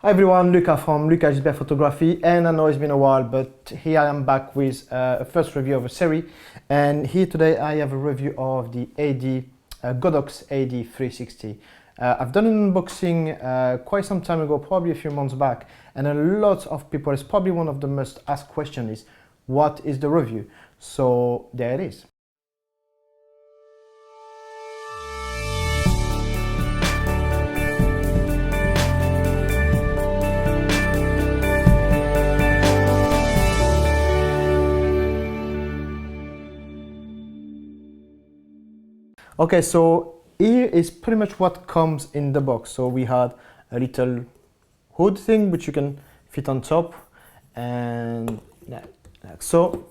Hi everyone, Luca from Luca Gisbert Photography, and I know it's been a while, but here I am back with a first review of a series. And here today I have a review of the Godox AD360. I've done an unboxing quite some time ago, probably a few months back, and a lot of people, it's probably one of the most asked questions is, what is the review? So there it is. Okay, so here is pretty much what comes in the box. So we had a little hood thing which you can fit on top, and like so.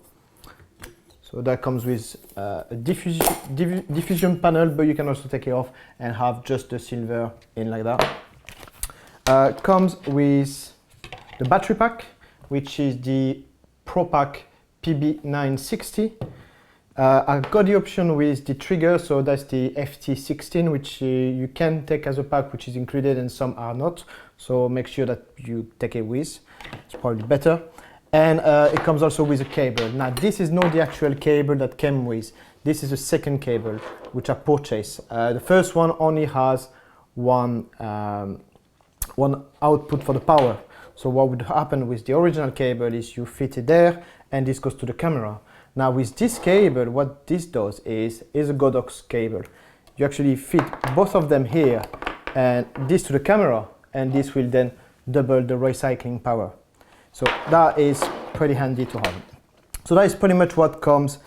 So that comes with a diffusion panel, but you can also take it off and have just the silver in like that. Comes with the battery pack, which is the Pro Pack PB960. I got the option with the trigger, so that's the FT16, which you can take as a pack, which is included, and some are not. So make sure that you take it with, it's probably better. And it comes also with a cable. Now this is not the actual cable that came with. This is a second cable, which I purchased. The first one only has one output for the power. So what would happen with the original cable is you fit it there, and this goes to the camera. Now with this cable, what this does is a Godox cable. You actually fit both of them here and this to the camera, and this will then double the recycling power. So that is pretty handy to have. So that is pretty much what comes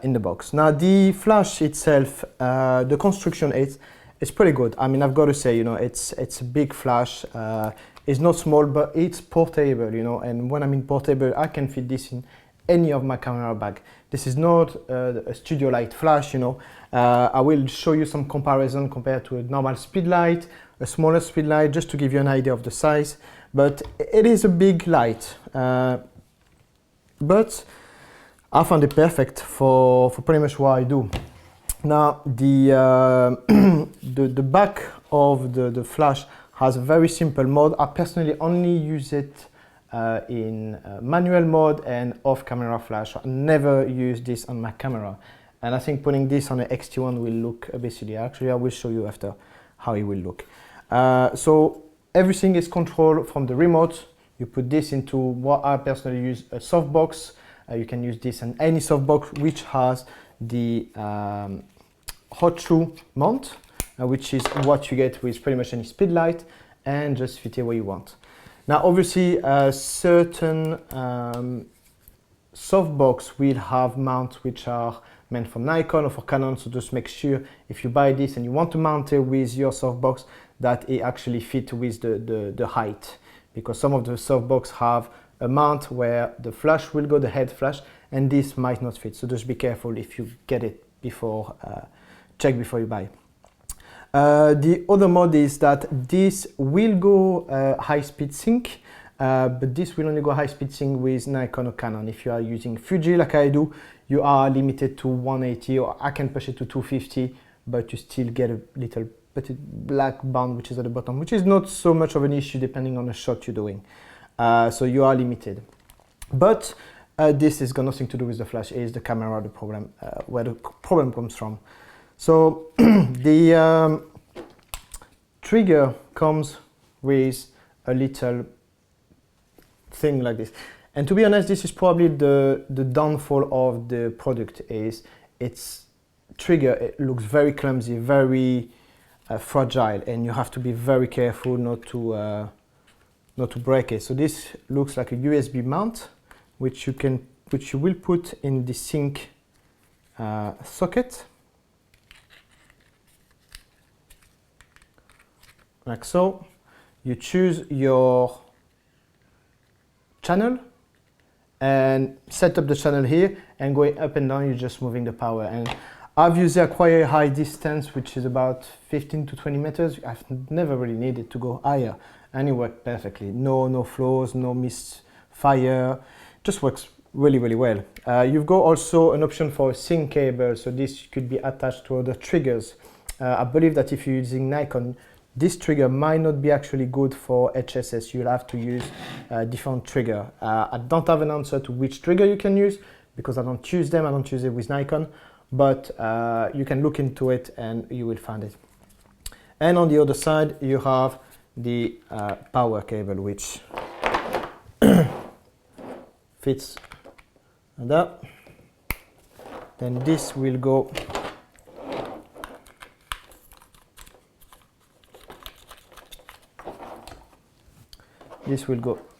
in the box. Now the flash itself, the construction is pretty good. I mean, I've got to say, you know, it's a big flash. It's not small, but it's portable, you know, and when I mean portable, I can fit this in any of my camera bag. This is not a studio light flash, you know. I will show you some comparison compared to a normal speed light, a smaller speed light, just to give you an idea of the size. But it is a big light, but I found it perfect for pretty much what I do. Now the the back of the flash has a very simple mode. I personally only use it in manual mode and off-camera flash. I never use this on my camera, and I think putting this on an X-T1 will look a bit silly. Actually, I will show you after how it will look. So everything is controlled from the remote. You put this into what I personally use, a softbox. You can use this on any softbox which has the hot shoe mount, which is what you get with pretty much any speed light, and just fit it where you want. Now obviously certain softbox will have mounts which are meant for Nikon or for Canon, so just make sure if you buy this and you want to mount it with your softbox that it actually fits with the height, because some of the softbox have a mount where the flash will go, the head flash, and this might not fit, so just be careful if you get it before, check before you buy. The other mode is that this will go high-speed sync, but this will only go high-speed sync with Nikon or Canon. If you are using Fuji like I do, you are limited to 180, or I can push it to 250, but you still get a little black band which is at the bottom, which is not so much of an issue depending on the shot you're doing. So you are limited. But this has got nothing to do with the flash. It is the camera the problem, where the problem comes from. So the trigger comes with a little thing like this, and to be honest, this is probably the downfall of the product. Is its trigger, it looks very clumsy, very fragile, and you have to be very careful not to break it. So this looks like a USB mount which you will put in the sync socket, like so. You choose your channel and set up the channel here, and going up and down you're just moving the power. And I've used a quite high distance, which is about 15 to 20 meters. I've never really needed to go higher, and it worked perfectly. No flaws, no misfire, just works really well. You've got also an option for a sync cable, so this could be attached to other triggers. I believe that if you're using Nikon, this trigger might not be actually good for HSS. You'll have to use a different trigger. I don't have an answer to which trigger you can use because I don't use them. I don't use it with Nikon, but you can look into it and you will find it. And on the other side, you have the power cable, which fits like that. Then this will go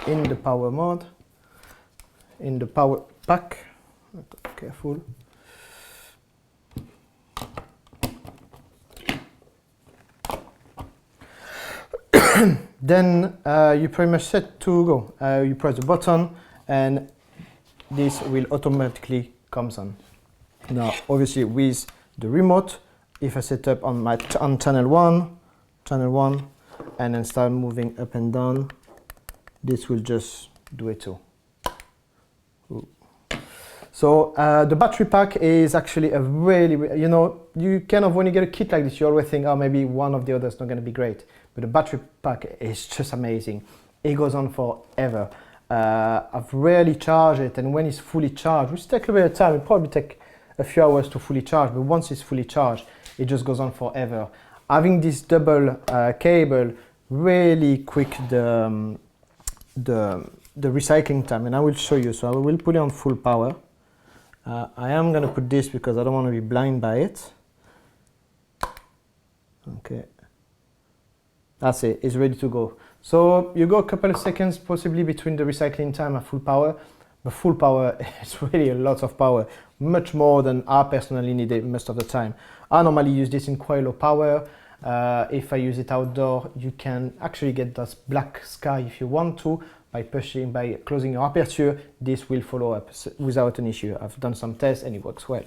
in the power mode, in the power pack. Careful. Then you pretty much set to go. You press the button and this will automatically come on. Now obviously with the remote, if I set up on my channel 1 and then start moving up and down, this will just do it too. Ooh. So the battery pack is actually a really, you know, you kind of, when you get a kit like this, you always think, oh, maybe one of the others not going to be great. But the battery pack is just amazing. It goes on forever. I've rarely charged it, and when it's fully charged, which takes a bit of time, it probably take a few hours to fully charge, but once it's fully charged, it just goes on forever. Having this double cable really quick the recycling time, and I will show you. So I will put it on full power. I am going to put this because I don't want to be blind by it. Okay, that's it, it's ready to go. So you go a couple of seconds possibly between the recycling time and full power. But full power is really a lot of power, much more than I personally need it most of the time. I normally use this in quite low power. If I use it outdoor, you can actually get that black sky if you want to by closing your aperture. This will follow up without an issue. I've done some tests and it works well.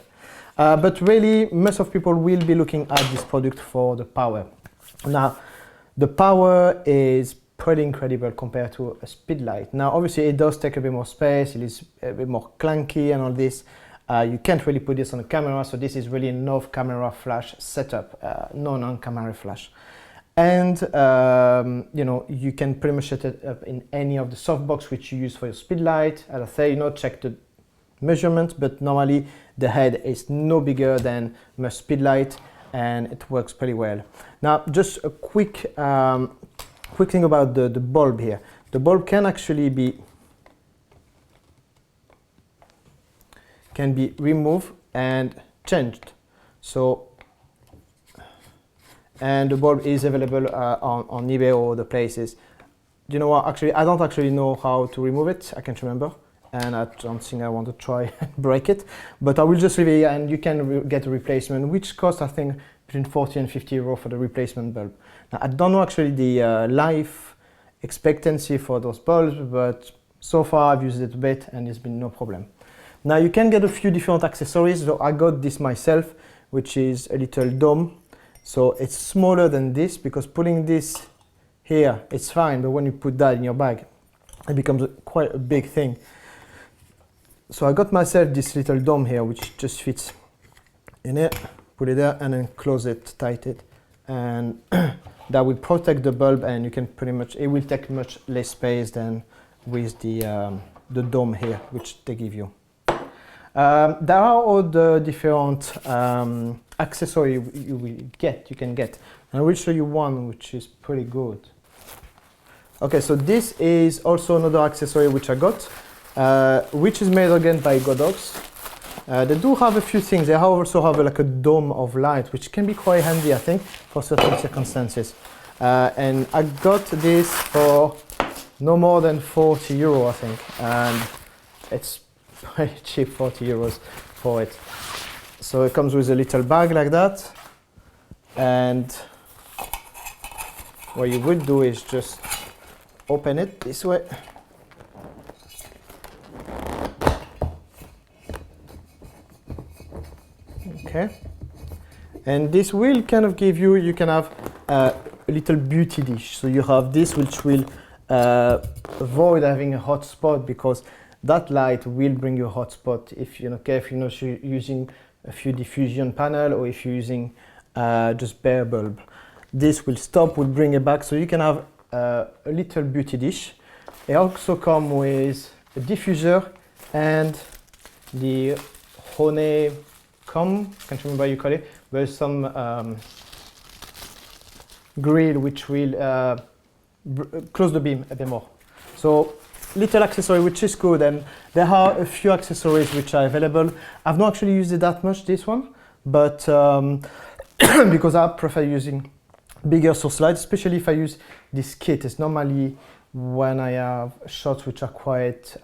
But really, most of people will be looking at this product for the power. Now, the power is pretty incredible compared to a speedlight. Now, obviously, it does take a bit more space. It is a bit more clunky and all this. You can't really put this on a camera, so this is really no camera flash setup, no non-camera flash. And you know, you can pretty much set it up in any of the softbox which you use for your speedlight. As I say, you know, check the measurement, but normally the head is no bigger than my speedlight, and it works pretty well. Now, just a quick thing about the bulb here. The bulb can actually be removed and changed. So, and the bulb is available on eBay or other places. You know what? Actually, I don't actually know how to remove it. I can't remember, and I don't think I want to try and break it. But I will just leave it here, and you can get a replacement, which costs, I think, between 40 and 50 euro for the replacement bulb. Now, I don't know actually the life expectancy for those bulbs, but so far I've used it a bit and it's been no problem. Now, you can get a few different accessories. So I got this myself, which is a little dome. So it's smaller than this, because putting this here, it's fine, but when you put that in your bag, it becomes quite a big thing. So I got myself this little dome here, which just fits in it. Put it there and then close it, tight it, and that will protect the bulb, and you can pretty much, it will take much less space than with the dome here, which they give you. There are other different accessories you can get, and I will show you one which is pretty good. Okay, so this is also another accessory which I got, which is made again by Godox. They do have a few things. They also have like a dome of light, which can be quite handy, I think, for certain circumstances. And I got this for no more than 40 euro, I think, and it's pretty cheap, 40 euros for it. So it comes with a little bag like that, and what you would do is just open it this way. Okay, and this will kind of give you, you can have a little beauty dish. So you have this, which will avoid having a hot spot, because that light will bring you a hot spot if you're not careful, if you're using a few diffusion panel, or if you're using just bare bulb. this will stop, will bring it back, so you can have a little beauty dish. It also comes with a diffuser and the honeycomb, can't remember how you call it, there's some grill which will close the beam a bit more. So little accessory which is good, and there are a few accessories which are available. I've not actually used it that much, this one, but because I prefer using bigger source light, especially if I use this kit. It's normally when I have shots which are quite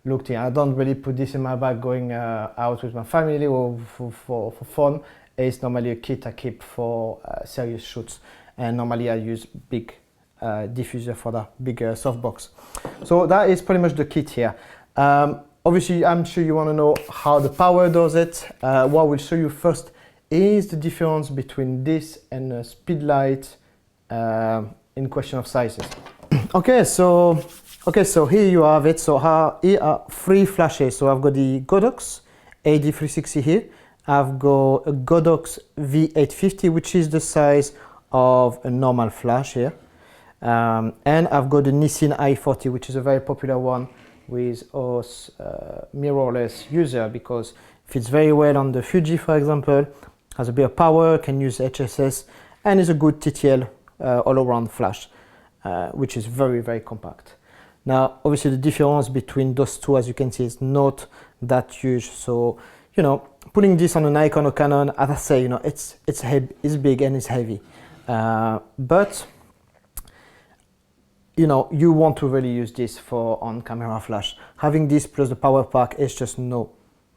looked in. I don't really put this in my bag going out with my family or for fun. It's normally a kit I keep for serious shoots, and normally I use big diffuser for that bigger softbox. So that is pretty much the kit here. Obviously, I'm sure you want to know how the power does it. What we'll show you first is the difference between this and a speed light in question of sizes. Okay, so here you have it. So here are 3 flashes. So I've got the Godox AD360 here. I've got a Godox V850, which is the size of a normal flash here. And I've got the Nissin i40, which is a very popular one with us mirrorless user, because it fits very well on the Fuji, for example, has a bit of power, can use HSS, and is a good TTL all-around flash, which is very, very compact. Now, obviously, the difference between those two, as you can see, is not that huge. So, you know, putting this on a Nikon or Canon, as I say, you know, it's big and it's heavy, but you know, you want to really use this for on-camera flash. Having this plus the power pack is just not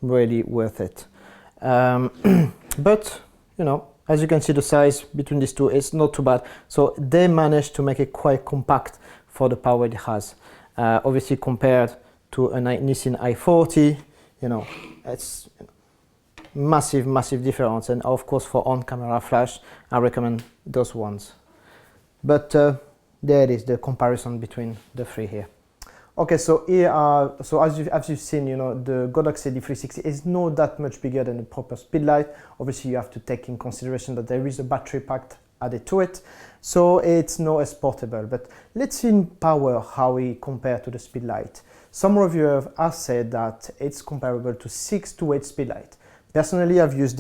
really worth it. But you know, as you can see, the size between these two is not too bad. So they managed to make it quite compact for the power it has. Obviously, compared to a Nissin i40, you know, it's massive difference. And of course, for on-camera flash, I recommend those ones. But there it is, the comparison between the 3 here. Okay, so here are, so as you've seen, you know, the Godox AD360 is not that much bigger than a proper speedlight. Obviously, you have to take in consideration that there is a battery pack added to it, so it's not as portable. But let's see in power how we compare to the speedlight. Some reviewers have said that it's comparable to 6 to 8 speedlight. Personally, I've used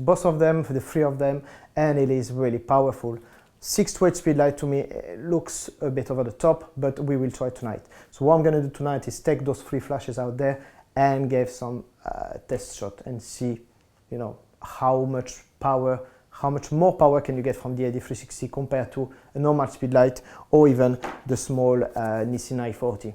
both of them, for the 3 of them, and it is really powerful. 6 to 8 speedlight to me looks a bit over the top, but we will try tonight. So what I'm going to do tonight is take those 3 flashes out there and give some test shot and see, you know, how much more power can you get from the AD360 compared to a normal speedlight or even the small Nissin i40.